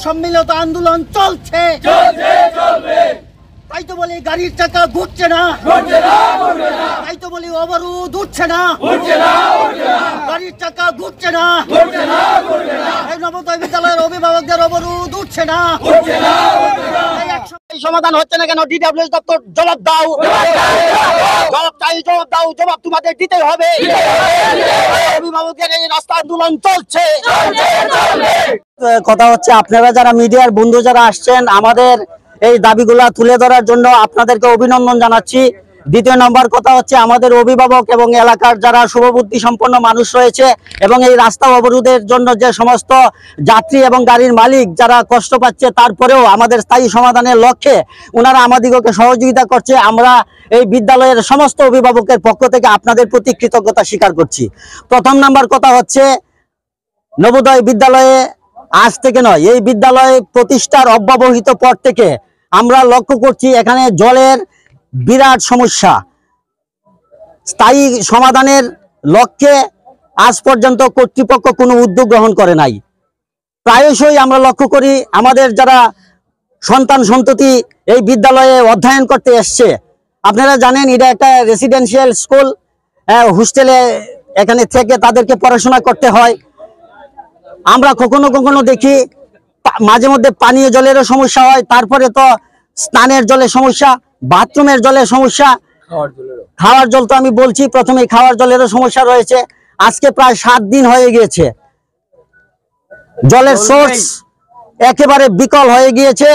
সম্মিলিত আন্দোলন চলছে, তাই তো বলি গাড়ির চাকা ঘুরছে না, তাই তো বলি অবরোধ উঠছে না, গাড়ির চাকা ঘুরছে না, এই নবোদয় বিদ্যালয়ের অভিভাবকদের অবরোধ উঠছে না, এই সমাধান হচ্ছে না কেন? ডিডব্লিউএস দপ্তর জবাব দাও, জবাব চাই, জবাব দাও, জবাব তোমাদের দিতেই হবে। অভিভাবকের এই রাস্তা আন্দোলন চলছে। কথা হচ্ছে, আপনারা যারা মিডিয়ার বন্ধু যারা আসছেন আমাদের এই দাবিগুলা তুলে ধরার জন্য আপনাদেরকে অভিনন্দন জানাচ্ছি। দ্বিতীয় নম্বর কথা হচ্ছে, আমাদের অভিভাবক এবং এলাকার যারা শুভবুদ্ধি সম্পন্ন মানুষ রয়েছে এবং এই রাস্তা অবরোধের জন্য যে সমস্ত যাত্রী এবং গাড়ির মালিক যারা কষ্ট পাচ্ছে, তারপরেও আমাদের স্থায়ী সমাধানের লক্ষ্যে ওনারা আমাদিগকে সহযোগিতা করছে। আমরা এই বিদ্যালয়ের সমস্ত অভিভাবকের পক্ষ থেকে আপনাদের প্রতি কৃতজ্ঞতা স্বীকার করছি। প্রথম নাম্বার কথা হচ্ছে, নবোদয় বিদ্যালয়ে আজ থেকে নয়, এই বিদ্যালয় প্রতিষ্ঠার অব্যবহিত পর থেকে আমরা লক্ষ্য করছি এখানে জলের বিরাট সমস্যা। স্থায়ী সমাধানের লক্ষ্যে আজ পর্যন্ত কর্তৃপক্ষ কোনো উদ্যোগ গ্রহণ করে নাই। প্রায়শই আমরা লক্ষ্য করি আমাদের যারা সন্তান সন্ততি এই বিদ্যালয়ে অধ্যয়ন করতে এসছে, আপনারা জানেন এটা একটা রেসিডেন্সিয়াল স্কুল, হোস্টেলে এখানে থেকে তাদেরকে পড়াশোনা করতে হয়। আমরা কখনো কখনো দেখি মাঝে মধ্যে পানীয় জলেরও সমস্যা হয়, তারপরে তো স্নানের জলের সমস্যা, বাথরুমের জলের সমস্যা, খাওয়ার জল তো আমি বলছি প্রথমে, খাওয়ার জলেরও সমস্যা রয়েছে। আজকে প্রায় 7 দিন হয়ে গিয়েছে, জলের সোর্স একেবারে বিকল হয়ে গিয়েছে।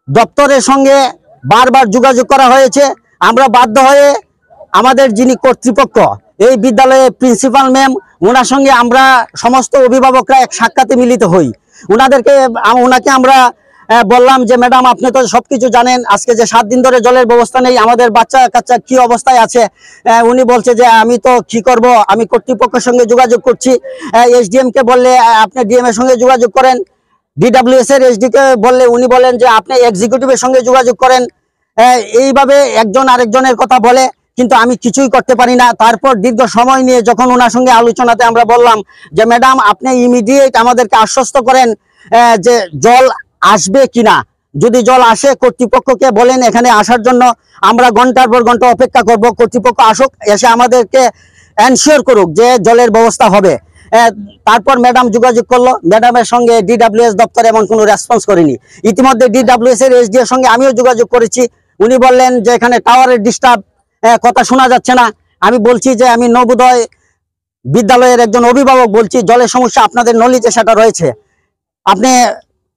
দপ্তরের সঙ্গে বারবার যোগাযোগ করা হয়েছে। আমরা বাধ্য হয়ে আমাদের যিনি কর্তৃপক্ষ এই বিদ্যালয়ে প্রিন্সিপাল ম্যাম, ওনার সঙ্গে আমরা সমস্ত অভিভাবকরা এক সাক্ষাতে মিলিত হই। ওনাকে আমরা বললাম যে ম্যাডাম, আপনি তো সবকিছু জানেন, আজকে যে 7 দিন ধরে জলের ব্যবস্থা নেই, আমাদের বাচ্চা কাচ্চা কি অবস্থায় আছে। উনি বলছে যে আমি তো কি করব, আমি কর্তৃপক্ষের সঙ্গে যোগাযোগ করছি। এসডিএম কে বললে আপনি ডিএম এর সঙ্গে যোগাযোগ করেন, ডিডব্লিউএস এর এসডি কে বললে উনি বলেন যে আপনি এক্সিকিউটিভের সঙ্গে যোগাযোগ করেন। এইভাবে একজন আরেকজনের কথা বলে, কিন্তু আমি কিছুই করতে পারি না। তারপর দীর্ঘ সময় নিয়ে যখন ওনার সঙ্গে আলোচনাতে আমরা বললাম যে ম্যাডাম, আপনি ইমিডিয়েট আমাদেরকে আশ্বস্ত করেন যে জল আসবে কিনা, যদি জল আসে কর্তৃপক্ষকে বলেন এখানে আসার জন্য, আমরা ঘন্টার পর ঘন্টা অপেক্ষা করব, কর্তৃপক্ষ আসুক, এসে আমাদেরকে এনশিওর করুক যে জলের ব্যবস্থা হবে। তারপর ম্যাডাম যোগাযোগ করলো, ম্যাডামের সঙ্গে ডিডব্লিউএস দপ্তর এমন কোনো রেসপন্স করেনি। ইতিমধ্যে ডিডব্লিউএস এর এসডি এর সঙ্গে আমিও যোগাযোগ করেছি, উনি বললেন যে এখানে টাওয়ারের ডিস্টার্ব, কথা শোনা যাচ্ছে না। আমি বলছি যে আমি নবোদয় বিদ্যালয়ের একজন অভিভাবক বলছি, জলের সমস্যা আপনাদের নলিতে সেটা রয়েছে, আপনি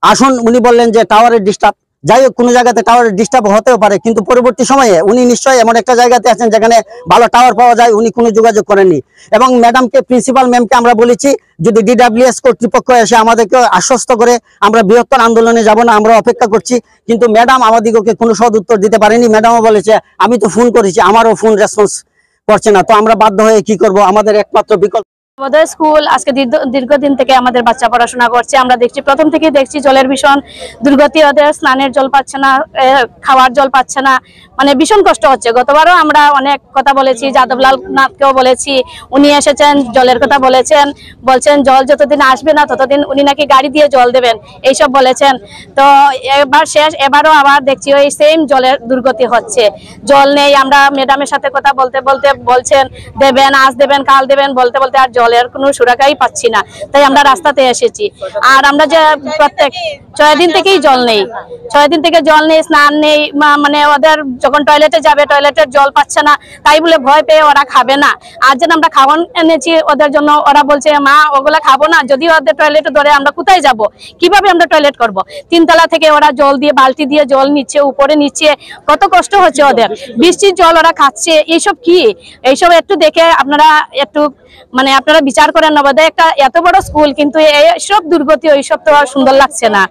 আসুন। উনি বললেন যে টাওয়ারের ডিস্টার্ব। যাই হোক, কোনো জায়গাতে টাওয়ারের ডিস্টার্ব হতেও পারে, কিন্তু পরবর্তী সময়ে উনি নিশ্চয়ই এমন একটা জায়গাতে আছেন যেখানে ভালো টাওয়ার পাওয়া যায়, উনি কোনো যোগাযোগ করেননি। এবং ম্যাডামকে, প্রিন্সিপাল ম্যামকে আমরা বলেছি যদি ডিডব্লিউএস কর্তৃপক্ষ এসে আমাদেরকে আশ্বস্ত করে আমরা বৃহত্তর আন্দোলনে যাব না, আমরা অপেক্ষা করছি। কিন্তু ম্যাডাম আমাদিগকে কোনো সদ উত্তর দিতে পারেনি। ম্যাডামও বলেছে আমি তো ফোন করেছি, আমারও ফোন রেসপন্স করছে না। তো আমরা বাধ্য হয়ে কি করব, আমাদের একমাত্র বিকল্প নবোদয় স্কুল আজকে দীর্ঘদিন থেকে আমাদের বাচ্চা পড়াশোনা করছে। আমরা দেখছি, প্রথম থেকে দেখছি জলের ভীষণ দুর্গতি, ওদের স্নানের জল পাচ্ছে না, খাওয়ার জল পাচ্ছে না, মানে ভীষণ কষ্ট হচ্ছে। গতবারও আমরা অনেক কথা বলেছি, যাদবলাল নাথকেও বলেছি, উনি এসেছেন, জলের কথা বলছেন জল যতদিন আসবে না ততদিন উনি নাকি গাড়ি দিয়ে জল দেবেন, এইসব বলেছেন। তো এবারও আবার দেখছি ওই সেম জলের দুর্গতি হচ্ছে, জল নেই। আমরা ম্যাডামের সাথে কথা বলতে বলছেন দেবেন, আজ দেবেন, কাল দেবেন বলতে আর জলের কোনো সুরাকাই পাচ্ছি না, তাই আমরা রাস্তাতে এসেছি। আর আমরা যে প্রত্যেক 6 দিন থেকেই জল নেই, 6 দিন থেকে জল নেই, স্নান নেই, মানে ওদের যখন টয়লেটে যাবে টয়লেটের জল পাচ্ছে না, তাই বলে ভয় পেয়ে ওরা খাবে না। আর যেন আমরা খাওয়ান এনেছি ওদের জন্য, ওরা বলছে মা ওগুলা খাবো না, যদি ওদের টয়লেটে ধরে আমরা কোথায় যাব, কিভাবে আমরা টয়লেট করব। 3 তলা থেকে ওরা জল দিয়ে বালতি দিয়ে জল নিচ্ছে, উপরে নিচ্ছে, কত কষ্ট হচ্ছে ওদের, বৃষ্টির জল ওরা খাচ্ছে। এইসব কি, এইসব একটু দেখে আপনারা একটু মানে আপনারা বিচার করেন। নবোদয় একটা এত বড় স্কুল, কিন্তু এইসব দুর্গতি ওইসব তো সুন্দর লাগছে না।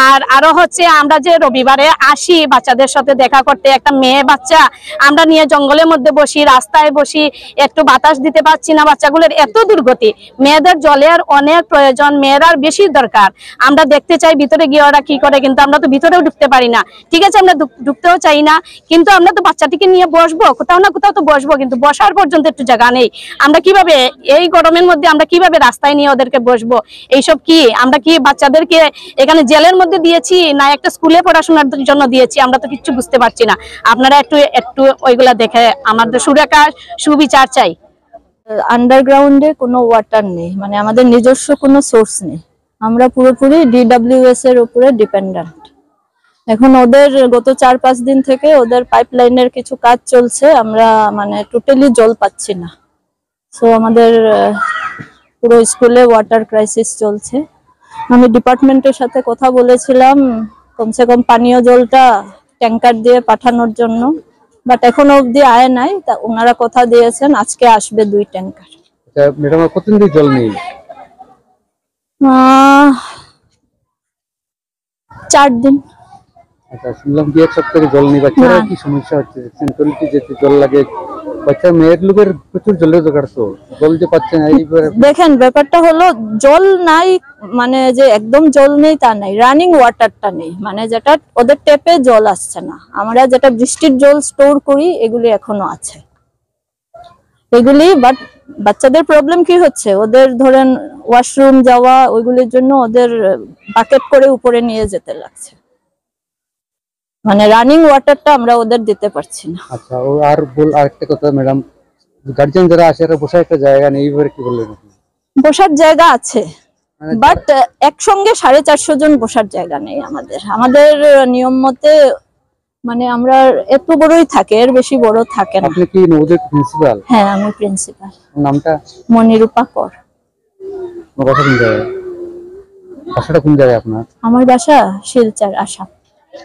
আর আরো হচ্ছে আমরা যে রবিবারে আসি বাচ্চাদের সাথে দেখা করতে, একটা মেয়ে বাচ্চা আমরা নিয়ে জঙ্গলের মধ্যে বসি, রাস্তায় বসি, একটু বাতাস দিতে পারছি না, বাচ্চাগুলোর এত দুর্গতি। মেয়েদের জলের অনেক প্রয়োজন, মেয়েরার বেশি দরকার। আমরা দেখতে চাই ভিতরে গিয়ে ওরা কি করে, কিন্তু আমরা তো ভিতরেও ঢুকতে পারি না। ঠিক আছে, আমরা ঢুকতেও চাই না, কিন্তু আমরা তো বাচ্চাটিকে নিয়ে বসবো, কোথাও না কোথাও তো বসবো, কিন্তু বসার পর্যন্ত একটু জায়গা নেই। আমরা কিভাবে এই গরমের মধ্যে আমরা কিভাবে রাস্তায় নিয়ে ওদেরকে বসবো? এইসব কি, আমরা কি বাচ্চাদেরকে এখানে জেলের মধ্যে দিয়েছি না একটা স্কুলে পড়াশোনার জন্য দিয়েছি? আমরা তো কিছু বুঝতে পারছি না। আপনারা একটু একটু ওইগুলা দেখে আমাদের সুরেখা সুবিচার চাই। আন্ডারগ্রাউন্ডে কোনো ওয়াটার নেই, মানে আমাদের নিজস্ব কোনো সোর্স নেই। আমরা পুরোপুরি DWS এর উপরে ডিপেন্ডেন্ট। এখন ওদের গত 4-5 দিন থেকে ওদের পাইপলাইনের কিছু কাজ চলছে, আমরা মানে টোটালি জল পাচ্ছি না। সো আমাদের পুরো স্কুলে ওয়াটার ক্রাইসিস চলছে। আমি ডিপার্টমেন্টের সাথে কথা বলেছিলাম কমসে কম পানীয় জলটা ট্যাঙ্কার দিয়ে পাঠানোর জন্য, বাট এখনো অবধি আয় নাই। তা ওনারা কথা দিয়েছেন আজকে আসবে 2 ট্যাঙ্কার। ম্যাডাম কতদিন ধরে জল নেই? 4 দিন। আচ্ছা, শুনলাম কি 1 সপ্তাহ থেকে জল নেই, বাচ্চারা কি সমস্যা হচ্ছে? টয়লেটে যেতে জল লাগে, বাচ্চা মেয়ের লোকের প্রচুর জলের দরকার, তো জল যে পাচ্ছে না। এইবারে দেখেন ব্যাপারটা হলো জল নাই, মানে যে একদম জল নেই তা নাই, রানিং ওয়াটারটা নেই, মানে যেটা ওদের টেপে জল আসছে না। আমরা যেটা বৃষ্টির জল স্টোর করি এগুলি এখনো আছে এগুলি। বাট বাচ্চাদের প্রবলেম কি হচ্ছে, ওদের ধরেন ওয়াশরুম যাওয়া ওইগুলির জন্য ওদের বাকেট করে উপরে নিয়ে যেতে লাগছে, মানে রানিং ওয়াটারটা আমরা ওদের দিতে পারছি না। আচ্ছা, ও আর আরেকটা কথা ম্যাডাম, গার্জিয়ান যারা আসে এরা বসার একটা জায়গা নেই, এইবারে কি বললেন আপনি? বসার জায়গা আছে, বাট একসঙ্গে 450 জন বসার জায়গা নেই আমাদের। আমাদের নিয়ম মতে মানে আমরা এত বড়ই থাকে, এর বেশি বড় থাকে না। আপনি কি নবোদয় প্রিন্সিপাল? হ্যাঁ, আমি প্রিন্সিপাল। নামটা? মনিরূপা কর। বাসা কোন জায়গায়? বাসাটা কোন জায়গায় আপনার? আমার বাসা শিলচর, আসাম।